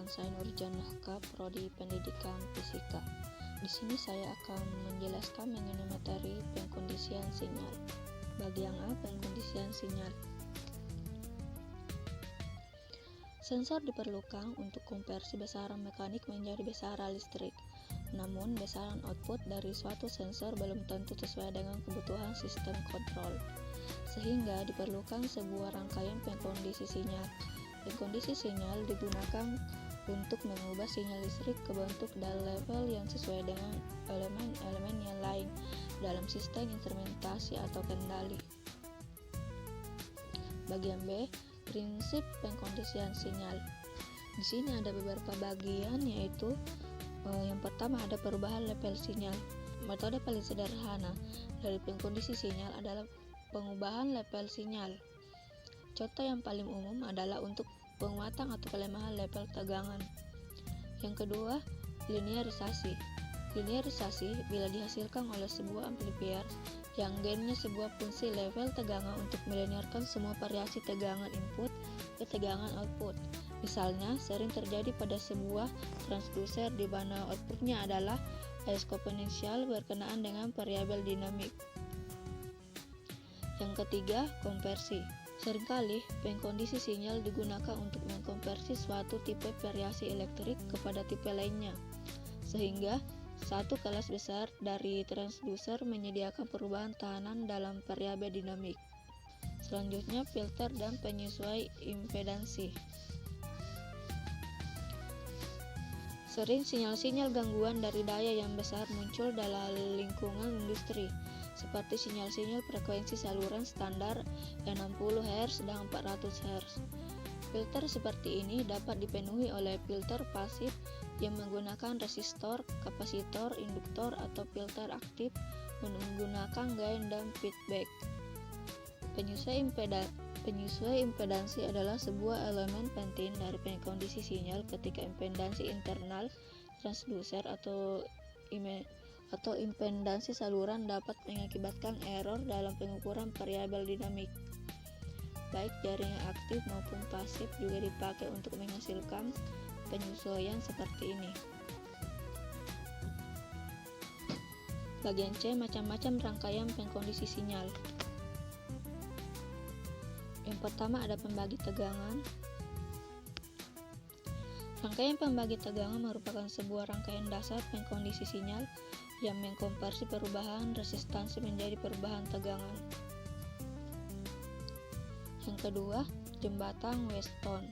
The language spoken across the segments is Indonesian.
saya Nurjanahka, Prodi Pendidikan Fisika. Di sini saya akan menjelaskan mengenai materi pengkondisian sinyal. Bagian A, pengkondisian sinyal. Sensor diperlukan untuk konversi besaran mekanik menjadi besaran listrik. Namun, besaran output dari suatu sensor belum tentu sesuai dengan kebutuhan sistem kontrol, sehingga diperlukan sebuah rangkaian pengkondisi sinyal. Pengkondisi sinyal digunakan untuk mengubah sinyal listrik ke bentuk dan level yang sesuai dengan elemen-elemen yang lain dalam sistem instrumentasi atau kendali. Bagian B, prinsip pengkondisian sinyal. Di sini ada beberapa bagian, yaitu yang pertama ada perubahan level sinyal. Metode paling sederhana dari pengkondisi sinyal adalah pengubahan level sinyal. Contoh yang paling umum adalah untuk penguatan atau pelemahan level tegangan. Yang kedua, linearisasi. Linearisasi bila dihasilkan oleh sebuah amplifier yang gainnya sebuah fungsi level tegangan untuk melinearkan semua variasi tegangan input ke tegangan output. Misalnya, sering terjadi pada sebuah transducer di mana outputnya adalah eksponensial berkenaan dengan variabel dinamik. Yang ketiga, konversi. Seringkali pengkondisi sinyal digunakan untuk mengkonversi suatu tipe variasi elektrik kepada tipe lainnya, sehingga satu kelas besar dari transducer menyediakan perubahan tahanan dalam variabel dinamik. Selanjutnya, filter dan penyesuai impedansi. Sering sinyal-sinyal gangguan dari daya yang besar muncul dalam lingkungan industri, seperti sinyal-sinyal frekuensi saluran standar 60 Hz dan 400 Hz. Filter seperti ini dapat dipenuhi oleh filter pasif yang menggunakan resistor, kapasitor, induktor, atau filter aktif menggunakan gain dan feedback. Penyesuai impedansi adalah sebuah elemen penting dari pengkondisi sinyal ketika impedansi internal transducer atau impedansi saluran dapat mengakibatkan error dalam pengukuran variabel dinamik. Baik jaringan aktif maupun pasif juga dipakai untuk menghasilkan penyesuaian seperti ini. Bagian C, macam-macam rangkaian pengkondisi sinyal. Yang pertama ada pembagi tegangan. Rangkaian pembagi tegangan merupakan sebuah rangkaian dasar pengkondisi sinyal yang mengkonversi perubahan resistansi menjadi perubahan tegangan. Yang kedua, jembatan Weston.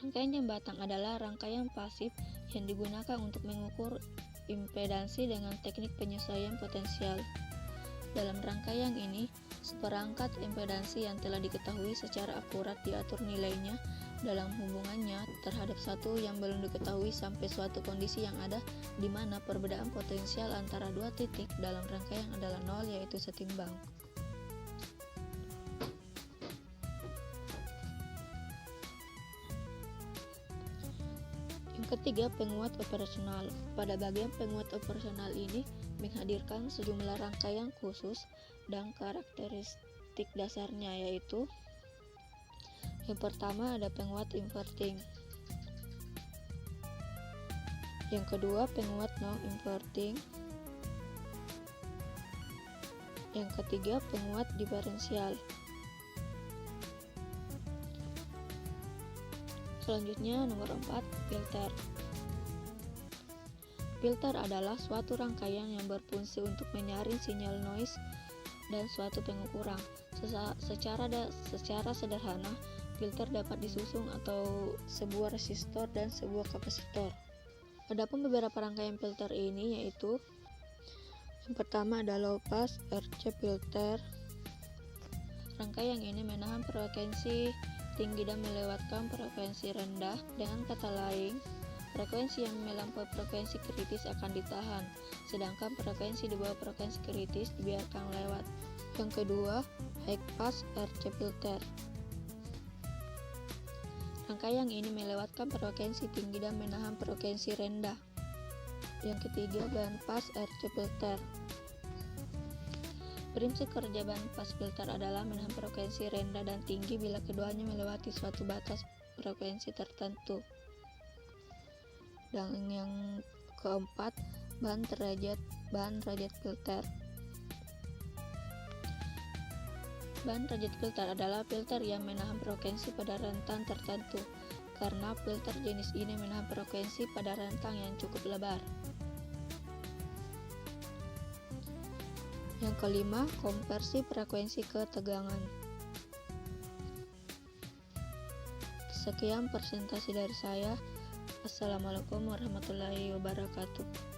Rangkaian jembatan adalah rangkaian pasif yang digunakan untuk mengukur impedansi dengan teknik penyesuaian potensial. Dalam rangkaian ini, seperangkat impedansi yang telah diketahui secara akurat diatur nilainya dalam hubungannya terhadap satu yang belum diketahui sampai suatu kondisi yang ada di mana perbedaan potensial antara dua titik dalam rangkaian adalah nol, yaitu setimbang. Yang ketiga, penguat operasional. Pada bagian penguat operasional ini menghadirkan sejumlah rangkaian khusus dan karakteristik dasarnya, yaitu yang pertama ada penguat inverting, yang kedua penguat non-inverting, yang ketiga penguat diferensial. Selanjutnya nomor 4, filter. Filter adalah suatu rangkaian yang berfungsi untuk menyaring sinyal noise dan suatu pengukuran. Secara sederhana, filter dapat disusun atau sebuah resistor dan sebuah kapasitor. Adapun beberapa rangkaian filter ini yaitu yang pertama ada low pass RC filter. Rangkaian ini menahan frekuensi tinggi dan melewatkan frekuensi rendah. Dengan kata lain, frekuensi yang melampaui frekuensi kritis akan ditahan, sedangkan frekuensi di bawah frekuensi kritis dibiarkan lewat. Yang kedua, high pass RC filter. Rangkaian ini melewatkan frekuensi tinggi dan menahan frekuensi rendah. Yang ketiga, band pass RC filter. Prinsip kerja band pass filter adalah menahan frekuensi rendah dan tinggi bila keduanya melewati suatu batas frekuensi tertentu. Dan yang keempat, band radiat filter. Band radiat filter adalah filter yang menahan frekuensi pada rentang tertentu, karena filter jenis ini menahan frekuensi pada rentang yang cukup lebar. Yang kelima, konversi frekuensi ke tegangan. Sekian presentasi dari saya. Assalamualaikum warahmatullahi wabarakatuh.